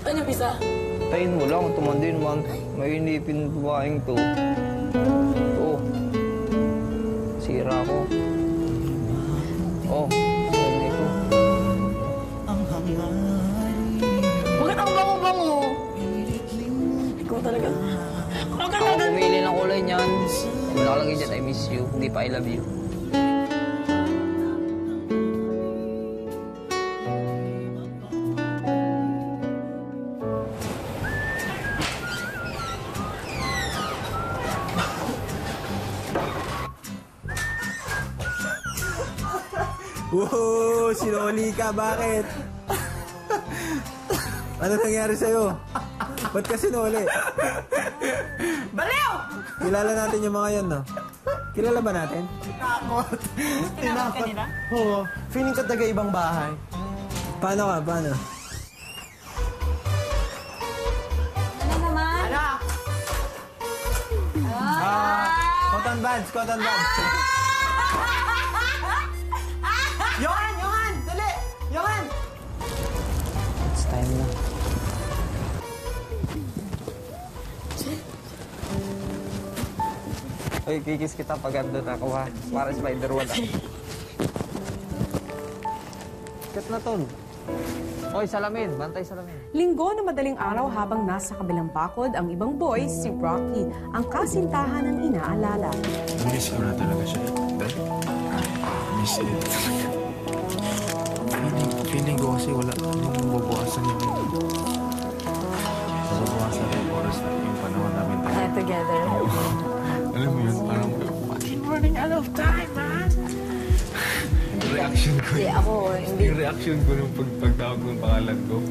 Ano bisa? Tayin mo lang, tumandi naman. May inipin babaeng to. Ito. Sira ko. Oh, sanay ko. Bakit ang bango-bango? Ikaw talaga. Ako pumili ng kulay niyan. Wala ka lang dyan, I miss you. Hindi pa I love you. Wow! Sinoli ka, bakit? Ano nangyari sa'yo? Ba't ka sinoli? Baliw! Kilala natin yung mga yan, no? Kilala ba natin? Takot. Tinakot kanila? Oo. Feeling ko taga ibang bahay. Paano ka? Paano? Ano naman? Anak! Cotton buds! Cotton buds! Johan! Johan! Dali! Johan! It's time na. Uy, kikis kita pag andun ako ha. Para Spider-Man ako. Kat na ton. Oy, salamin. Bantay salamin. Linggo na madaling araw habang nasa kabilang bakod ang ibang boys, si Rocky, ang kasintahan ng inaalala. Miss ko na talaga siya. Miss it talaga. Feeling ko kasi wala nung mababawasan yung oras na yung panahon namin tayo. Together. Alam mo yun, parang fucking running out of time, man! Yung reaction ko. Hindi, ako, hindi. Yung reaction ko nung pagtawag ng pangalan ko.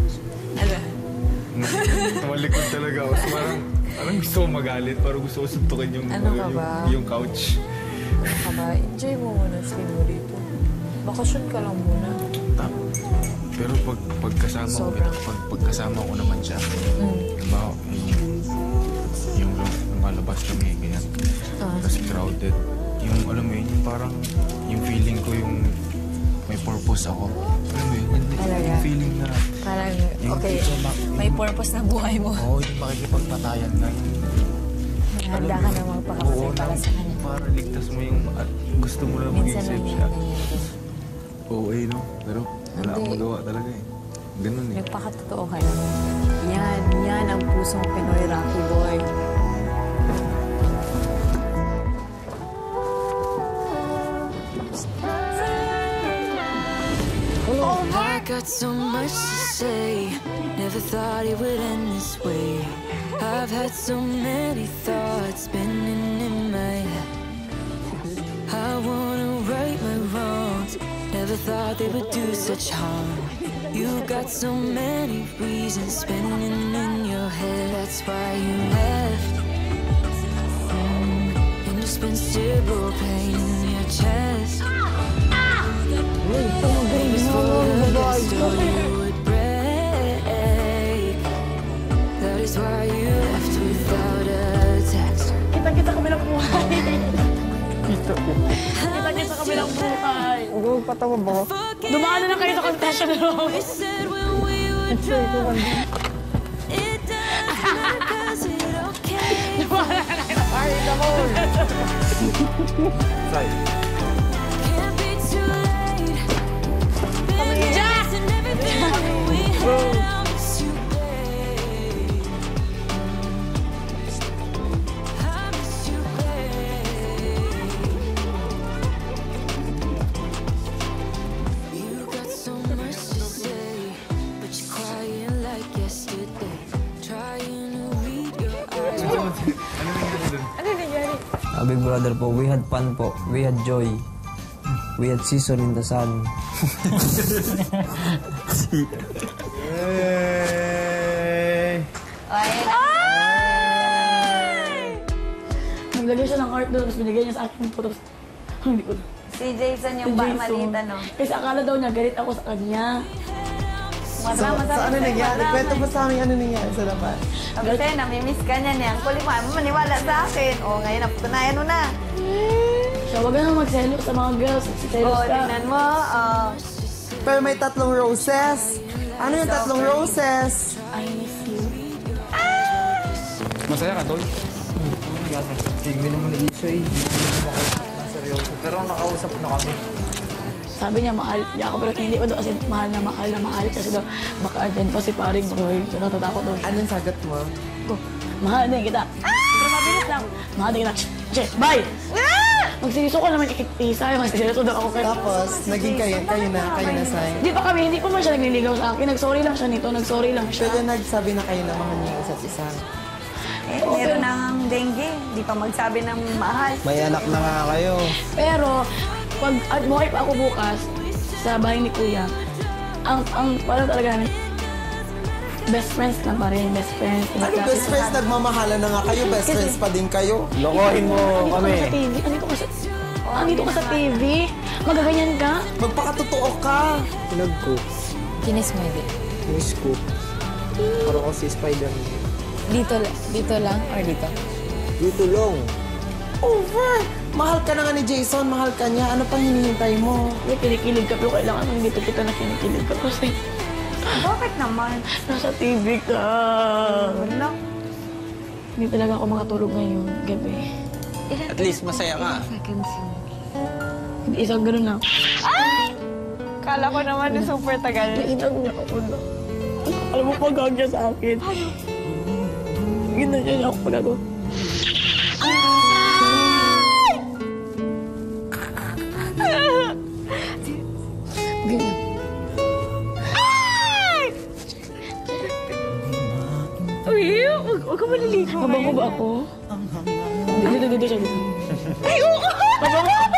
Ano? Tumalikod talaga ako. So, parang gusto ko magalit. Parang gusto ko suntukin yung couch. Ano ka ba? Enjoy mo muna stay mo dito. Bakasyon ka lang muna. Pero pagkasama ko naman siya, diba, yung lumalabas kami, ganyan. Kasi crowded. Yung, alam mo yun, yung parang, yung feeling ko yung may purpose ako. Alam mo yun, yung feeling na... Parang, okay, may purpose na buhay mo. Oo, yung makikipagpatayan na. Handa ka na magpakamatay para sa kanya. Para ligtas mo yung gusto mo lang mag-isip siya. Oo, no? Pero wala akong magawa talaga eh. Ganun eh. Nagpakatotoo ka lang. Yan ang pusong Pinoy Rocky boy. I got so much to say. Never thought it would end this way. I've had so many thoughts spinning in my head. I wanna right my wrongs. Never thought they would do such harm. You got so many reasons spinning in your head. That's why you left. Indispensable pain in your chest. Baby, for you would break. That is why you left without a text. Kita-kita kami ng buhay. Kita-kita kami ng buhay. Huwag patawa ba? Dumaan na kayo sa confession room. We said when we would drop. It doesn't matter 'cause it's okay. Dumaan na kayo. Ay, naku. Sorry. Can't be too late. Bitterness and everything we had. I'll miss you, babe. I miss you, babe. You got so much to say, but you're crying like yesterday. Trying to read your eyes. Ano nangyari? Big brother po, we had fun po. We had joy. We had season in the sun. Hey! Naglagay siya ng art doon, tapos binigay niya sa akin yung photos. Hindi ko. Si Jason yung malita, no? Kasi akala daw niya, galit ako sa kanya. So ano nangyari? Kwento mo sa amin ano nangyari sa labas. Sabi sa'yo, namimiss ka niya niya. Ang kulit mo, ayaw mo maniwala sa akin. O, ngayon, napatunayan mo na. So, wag ka nang magselo sa mga girls. Selos O, ka. tingnan mo. Pero may 3 roses. Ano yung 3 roses? I miss you. Masaya ka, Tol? Hindi naman nag-isa eh. Hindi naman ako seryoso. Pero nakausap na kami. Sabi niya, mahal niya ako. Pero hindi ko daw kasi mahal na mahal. Kasi daw, baka andyan pa si paring Roy. So, natatakot daw. Anong sagot mo? Ko, mahal din kita. Pero mabilis lang. Mahal din kita. Che, bye! Magseryoso ko naman isa. Magseryoso daw ako. Tapos, naging kayo na sign. Di pa kami, hindi pa man siya nagliligaw sa akin. Nag-sorry lang siya nito. Nag-sorry lang siya. Pero nagsabi na kayo na mahal niyo yung isa't isa. Eh, meron ng dengue. Di pa magsabi ng mahal. May anak na nga kayo. Pero, pag buhay pa ako bukas sa bahay ni Kuya, ang parang talaga namin, best friends lang pa rin, best friends. Ano best friends? Nagmamahalan na nga kayo. Best friends pa din kayo. Lokohin mo kami. Andito ka sa TV? Magaganyan ka? Magpakatotoo ka. Pinag ko. Kinis mo din. Miss ko. Parang ako si Spider-Man. Dito lang or dito? Dito long. Over! Mahal ka na nga ni Jason. Mahal ka niya. Ano pang hinihintay mo? May kinikilig ka, pero kailangan hindi kita na kinikilig ka kasi Bakit naman? nasa TV ka. Wala. Hindi talaga ako makatulog ngayong gabi. At least masaya ka. Isang gano'n na. Kala ko naman na super tagal. Nainag niya ako na. Alam mo, pagawag niya sa akin. Ginanyan niya ako pagagawa. Ganyan. Uy, huwag ka maliligo. Mabango ba ako? Dito siya dito. Ay, oo! Mabango!